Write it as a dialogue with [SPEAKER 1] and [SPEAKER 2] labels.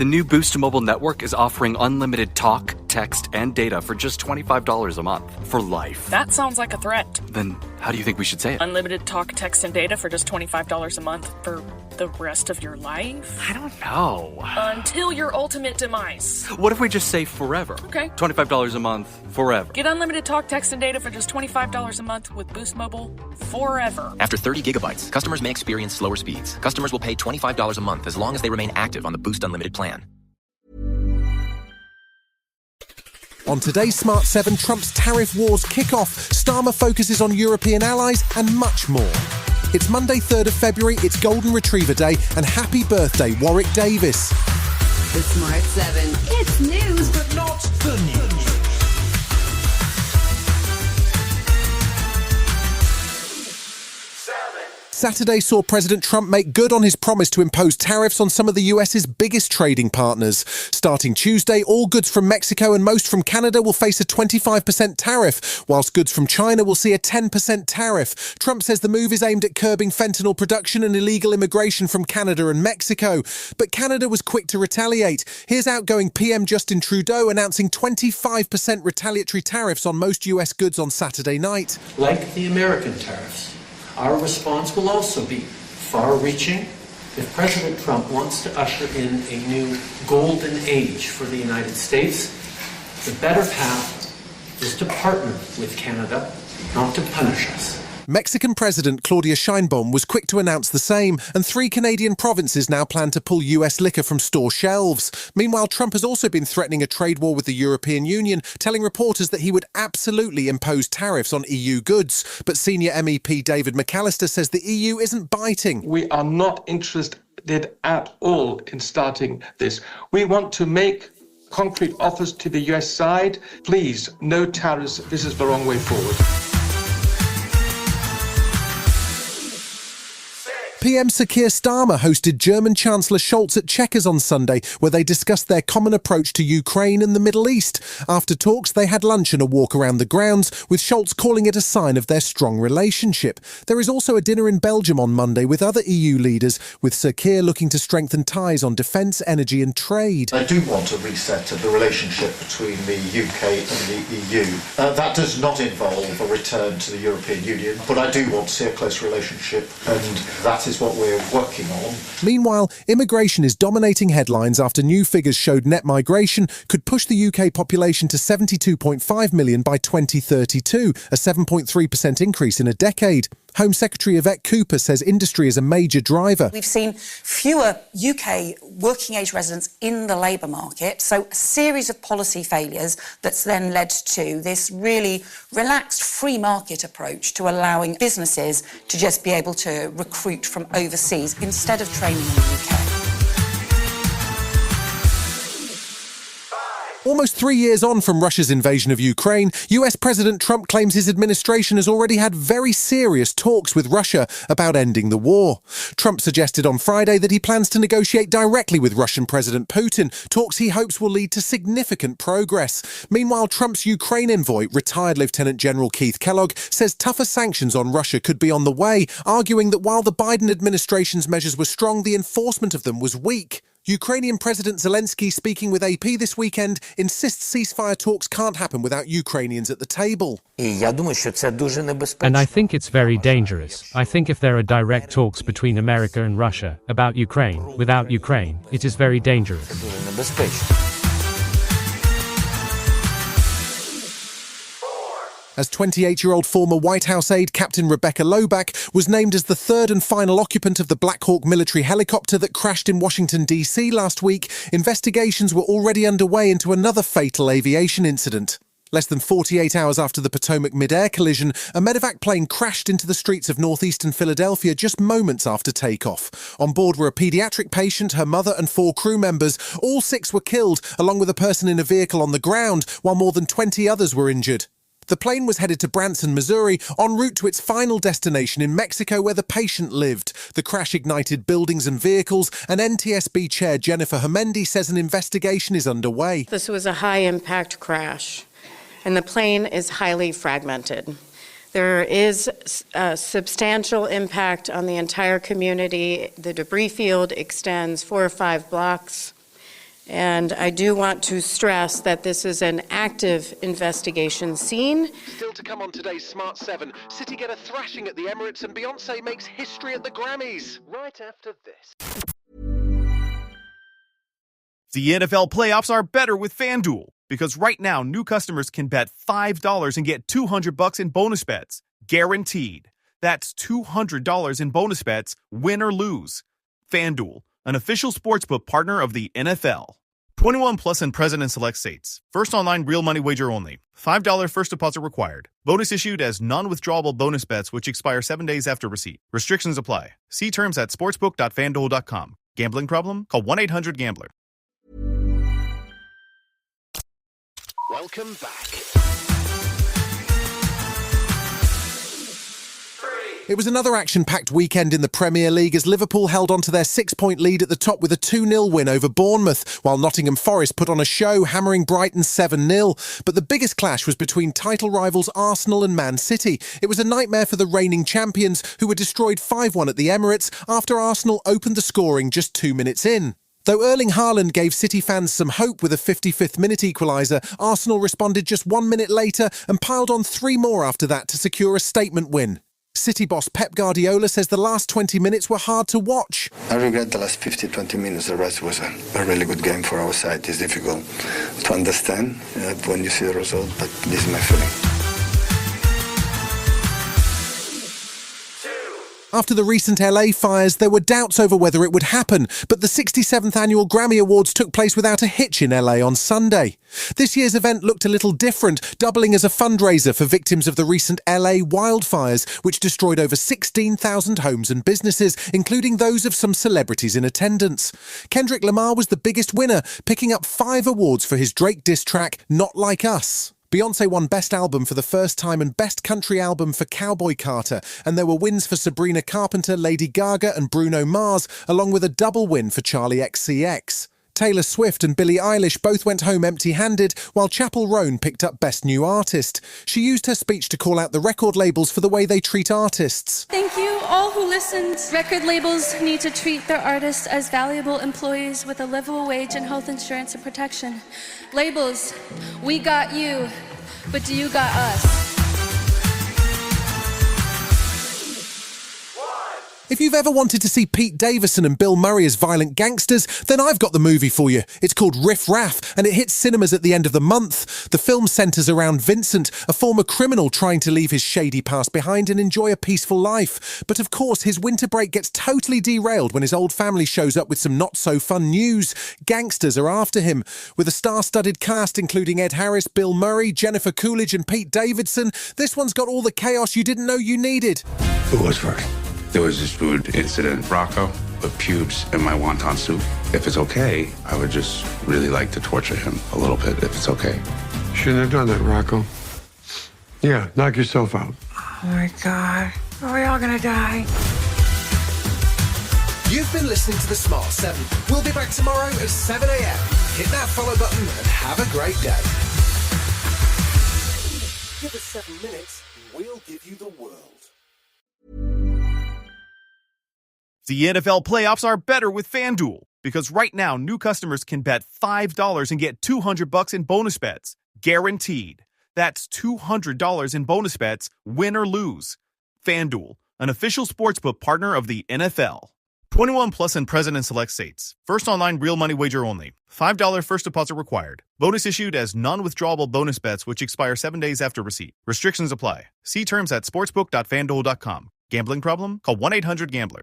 [SPEAKER 1] The new Boost Mobile network is offering unlimited talk, text, and data for just $25 a month for life.
[SPEAKER 2] That sounds like a threat.
[SPEAKER 1] Then how do you think we should say it?
[SPEAKER 2] Unlimited talk, text, and data for just $25 a month for the rest of your life?
[SPEAKER 1] I don't know.
[SPEAKER 2] Until your ultimate demise.
[SPEAKER 1] What if we just say forever?
[SPEAKER 2] Okay.
[SPEAKER 1] $25 a month, forever.
[SPEAKER 2] Get unlimited talk, text, and data for just $25 a month with Boost Mobile forever.
[SPEAKER 3] After 30 gigabytes, customers may experience slower speeds. Customers will pay $25 a month as long as they remain active on the Boost Unlimited plan.
[SPEAKER 4] On today's Smart 7, Trump's Tariff Wars kick-off, Starmer focuses on European allies and much more. It's Monday, 3rd of February, it's Golden Retriever Day, and happy birthday, Warwick Davis.
[SPEAKER 5] The Smart 7. It's news, but
[SPEAKER 4] Not the news. Saturday saw President Trump make good on his promise to impose tariffs on some of the US's biggest trading partners. Starting Tuesday, all goods from Mexico and most from Canada will face a 25% tariff, whilst goods from China will see a 10% tariff. Trump says the move is aimed at curbing fentanyl production and illegal immigration from Canada and Mexico. But Canada was quick to retaliate. Here's outgoing PM Justin Trudeau announcing 25% retaliatory tariffs on most US goods on Saturday night.
[SPEAKER 6] Like the American tariffs, our response will also be far-reaching. If President Trump wants to usher in a new golden age for the United States, the better path is to partner with Canada, not to punish us.
[SPEAKER 4] Mexican President Claudia Sheinbaum was quick to announce the same, and 3 Canadian provinces now plan to pull US liquor from store shelves. Meanwhile, Trump has also been threatening a trade war with the European Union, telling reporters that he would absolutely impose tariffs on EU goods. But senior MEP David McAllister says the EU isn't biting.
[SPEAKER 7] We are not interested at all in starting this. We want to make concrete offers to the US side. Please, no tariffs. This is the wrong way forward.
[SPEAKER 4] PM Sir Keir Starmer hosted German Chancellor Scholz at Chequers on Sunday, where they discussed their common approach to Ukraine and the Middle East. After talks, they had lunch and a walk around the grounds, with Scholz calling it a sign of their strong relationship. There is also a dinner in Belgium on Monday with other EU leaders, with Sir Keir looking to strengthen ties on defence, energy and trade.
[SPEAKER 8] I do want a reset of the relationship between the UK and the EU. That does not involve a return to the European Union, but I do want to see a close relationship, and that is what we're working on.
[SPEAKER 4] Meanwhile, immigration is dominating headlines after new figures showed net migration could push the UK population to 72.5 million by 2032, a 7.3% increase in a decade. Home Secretary Yvette Cooper says industry is a major driver.
[SPEAKER 9] We've seen fewer UK working age residents in the labour market, so a series of policy failures that's then led to this really relaxed free market approach to allowing businesses to just be able to recruit from overseas instead of training in the UK.
[SPEAKER 4] Almost 3 years on from Russia's invasion of Ukraine, US President Trump claims his administration has already had very serious talks with Russia about ending the war. Trump suggested on Friday that he plans to negotiate directly with Russian President Putin, talks he hopes will lead to significant progress. Meanwhile, Trump's Ukraine envoy, retired Lieutenant General Keith Kellogg, says tougher sanctions on Russia could be on the way, arguing that while the Biden administration's measures were strong, the enforcement of them was weak. Ukrainian President Zelensky, speaking with AP this weekend, insists ceasefire talks can't happen without Ukrainians at the table.
[SPEAKER 10] And I think it's very dangerous. I think if there are direct talks between America and Russia about Ukraine, without Ukraine, it is very dangerous.
[SPEAKER 4] As 28-year-old former White House aide Captain Rebecca Loback was named as the third and final occupant of the Black Hawk military helicopter that crashed in Washington, D.C. last week, investigations were already underway into another fatal aviation incident. Less than 48 hours after the Potomac mid-air collision, a medevac plane crashed into the streets of northeastern Philadelphia just moments after takeoff. On board were a paediatric patient, her mother and 4 crew members. All 6 were killed, along with a person in a vehicle on the ground, while more than 20 others were injured. The plane was headed to Branson, Missouri, en route to its final destination in Mexico where the patient lived. The crash ignited buildings and vehicles, and NTSB Chair Jennifer Homendy says an investigation is underway.
[SPEAKER 11] This was a high-impact crash, and the plane is highly fragmented. There is a substantial impact on the entire community. The debris field extends 4 or 5 blocks. And I do want to stress that this is an active investigation scene.
[SPEAKER 12] Still to come on today's Smart 7, City get a thrashing at the Emirates and Beyonce makes history at the Grammys. Right after this.
[SPEAKER 13] The NFL playoffs are better with FanDuel, because right now new customers can bet $5 and get $200 in bonus bets, guaranteed. That's $200 in bonus bets, win or lose. FanDuel, an official sportsbook partner of the NFL. 21 plus and present in select states. First online real money wager only. $5 first deposit required. Bonus issued as non-withdrawable bonus bets which expire 7 days after receipt. Restrictions apply. See terms at sportsbook.fanduel.com. Gambling problem? Call 1-800-GAMBLER.
[SPEAKER 12] Welcome back.
[SPEAKER 4] It was another action-packed weekend in the Premier League as Liverpool held on to their 6-point lead at the top with a 2-0 win over Bournemouth, while Nottingham Forest put on a show, hammering Brighton 7-0. But the biggest clash was between title rivals Arsenal and Man City. It was a nightmare for the reigning champions, who were destroyed 5-1 at the Emirates after Arsenal opened the scoring just 2 minutes in. Though Erling Haaland gave City fans some hope with a 55th minute equaliser, Arsenal responded just 1 minute later and piled on 3 more after that to secure a statement win. City boss Pep Guardiola says the last 20 minutes were hard to watch.
[SPEAKER 14] I regret the last 20 minutes. The rest was a really good game for our side. It's difficult to understand when you see the result, but this is my feeling.
[SPEAKER 4] After the recent LA fires, there were doubts over whether it would happen, but the 67th annual Grammy Awards took place without a hitch in LA on Sunday. This year's event looked a little different, doubling as a fundraiser for victims of the recent LA wildfires, which destroyed over 16,000 homes and businesses, including those of some celebrities in attendance. Kendrick Lamar was the biggest winner, picking up 5 awards for his Drake diss track, Not Like Us. Beyonce won Best Album for the first time and Best Country Album for Cowboy Carter, and there were wins for Sabrina Carpenter, Lady Gaga and Bruno Mars, along with a double win for Charlie XCX. Taylor Swift and Billie Eilish both went home empty-handed, while Chappell Roan picked up Best New Artist. She used her speech to call out the record labels for the way they treat artists.
[SPEAKER 15] Thank you, all who listened. Record labels need to treat their artists as valuable employees with a livable wage and health insurance and protection. Labels, we got you, but do you got us?
[SPEAKER 4] If you've ever wanted to see Pete Davidson and Bill Murray as violent gangsters, then I've got the movie for you. It's called Riff Raff, and it hits cinemas at the end of the month. The film centres around Vincent, a former criminal trying to leave his shady past behind and enjoy a peaceful life. But of course, his winter break gets totally derailed when his old family shows up with some not-so-fun news. Gangsters are after him. With a star-studded cast including Ed Harris, Bill Murray, Jennifer Coolidge and Pete Davidson, this one's got all the chaos you didn't know you needed.
[SPEAKER 16] Who was first? There was this food incident, Rocco, with pubes in my wonton soup. If it's okay, I would just really like to torture him a little bit, if it's okay.
[SPEAKER 17] Shouldn't have done that, Rocco. Yeah, knock yourself out.
[SPEAKER 18] Oh my God, are we all gonna die?
[SPEAKER 4] You've been listening to The Smart 7. We'll be back tomorrow at 7 a.m. Hit that follow button and have a great day. Give us 7 minutes and we'll give you the world.
[SPEAKER 13] The NFL playoffs are better with FanDuel, because right now new customers can bet $5 and get $200 in bonus bets, guaranteed. That's $200 in bonus bets, win or lose. FanDuel, an official sportsbook partner of the NFL. 21 plus and present in select states. First online real money wager only. $5 first deposit required. Bonus issued as non-withdrawable bonus bets which expire 7 days after receipt. Restrictions apply. See terms at sportsbook.fanduel.com. Gambling problem? Call 1-800-GAMBLER.